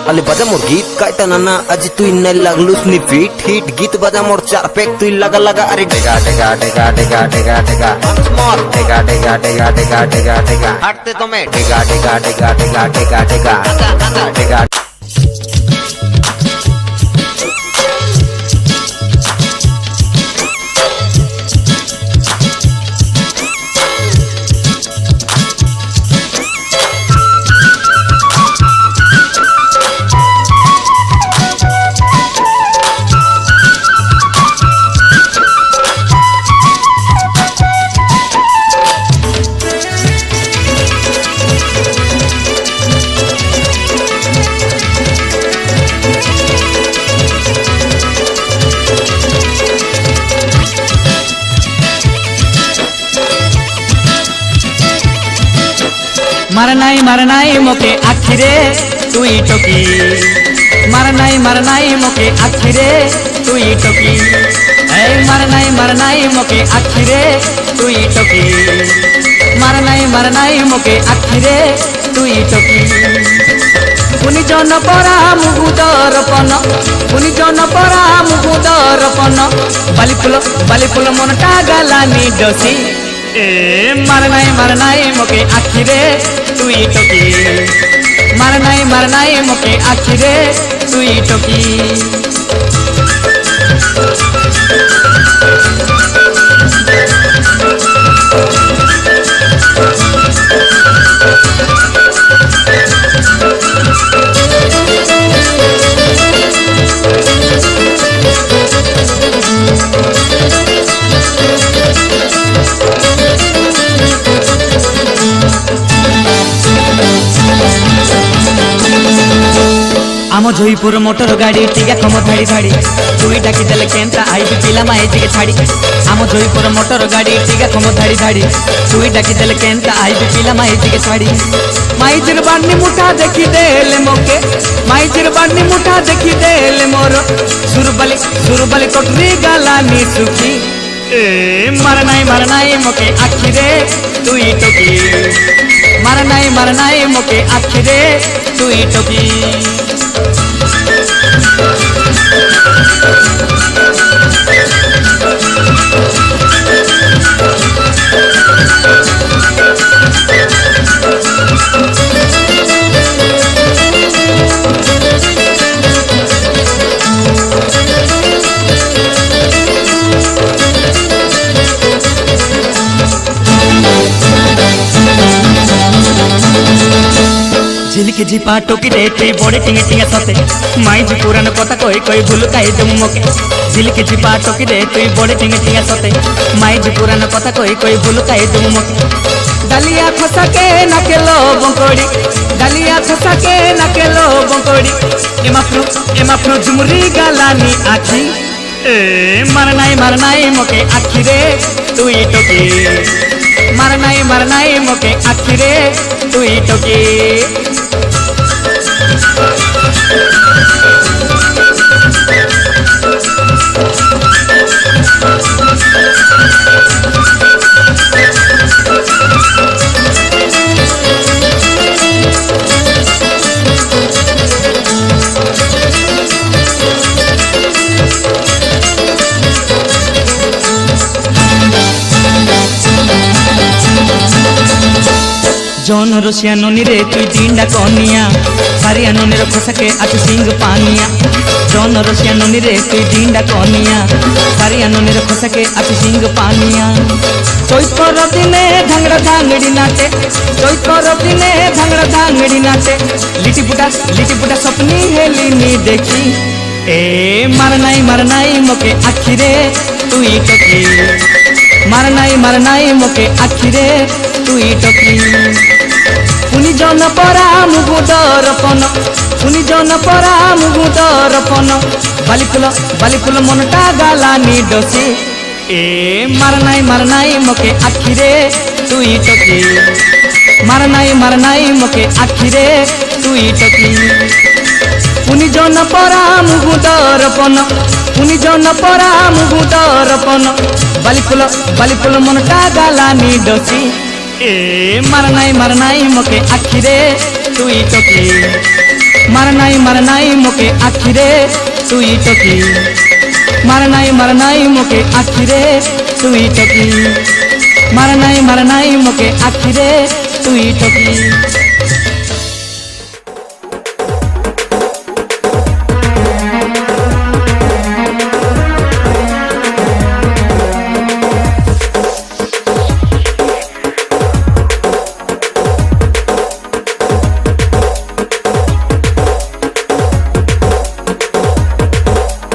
আলে বাজা মোর গীত কাইটা নানা আজ তুই নাই লাগলুস নি ফিট হিট গীত বাজা মোর চার পেক তুই লাগা লাগা আরে ডেগা ডেগা ডেগা ডেগা ডেগা ডেগা মোর ডেগা ডেগা ডেগা ডেগা ডেগা ডেগা হাঁটতে তুমি ডেগা ডেগা ডেগা ডেগা ডেগা ডেগা ডেগা মারনাই মোকে আখিরে তুই টকি মারনাই মোকে আখিরে তুই টকি এই মারনাই মোকে আখিরে তুই টকি মারনাই মোকে আখিরে তুই টকি পুনি জন পরা মুগুদরপন পুনি জন পরা মুগুদরপন বালিফুল মনটা গালানি ডসি এ মারনাই মোকে আখিরে তুই টকি মারনাই মোকে আখিরে তুই টকি आम जयपुर मोटर गाड़ी टिका खम धाड़ी धाड़ी तुई डाकी देले केंता आईबी पिला माइजी के छाड़ी आम जयपुर मोटर गाड़ी टिका खम धाड़ी धाड़ी तुई डाकी देले केंता आईबी पिला माइजी के छाड़ी माइजिर बानी मुठा देखी देले मोके माइजिर बानी मुठा देखी देले मोर सुरबाली कोटरी गालानी सुखी ए मारनाई मोके आखिरे तुई टोकी मारनाई मोके आखिरे तुई टोकी झिलके झिपा टोकी दे तुई बड़े टिंगे टिंगे सते माइज पुरान कथा कोई कोई भूल काई तुम मोके झिलके झिपा टोकी दे तुई बड़े टिंगे टिंगे सते माइज पुरान कथा कोई कोई भूल काई तुम मोके डालिया खसा के नकेलो बंकोड़ी डालिया खसा के नकेलो बंकोड़ी एमा फ्रो झुमरी गालानी आखी ए मारनाई मोके आखिरे तुई टोकी मारनाई मोके आखिरे तुई टोकी जौन रोसिया नोनी रे तुई दींडा कनिया सारिया नोनी रे खसके आछु सिंग पानिया जौन रोसिया नोनी रे तुई दींडा कनिया सारिया नोनी रे खसके आछु सिंग पानिया चैतर दिने ढंगड़ा धांगड़ी नाचे चैतर दिने ढंगड़ा धांगड़ी नाचे लिटी पुटा सपनी हेलिनी देखी ए मारनाई मोके आखिरे तुई टोकी मारनाई मोके आखिरे तुई टोकी पुनि जन परा मुगुदरपन पुनि जन परा मुगुदरपन बालिफुल मनटा गालानी डसी ए मारनाई मोके आखिरे तुई टोकी मारनाई मोके आखिरे तुई टोकी पुनि जन परा मुगुदरपन पुनि जन परा मुगुदरपन बालिफुल मनटा गालानी डसी ए मारनाई मोके आखिरे तुई टोकी মার নাই মোকে আখিরে তুই টকি মার নাই মোকে আখিরে তুই টকি মার নাই মোকে আখিরে তুই টকি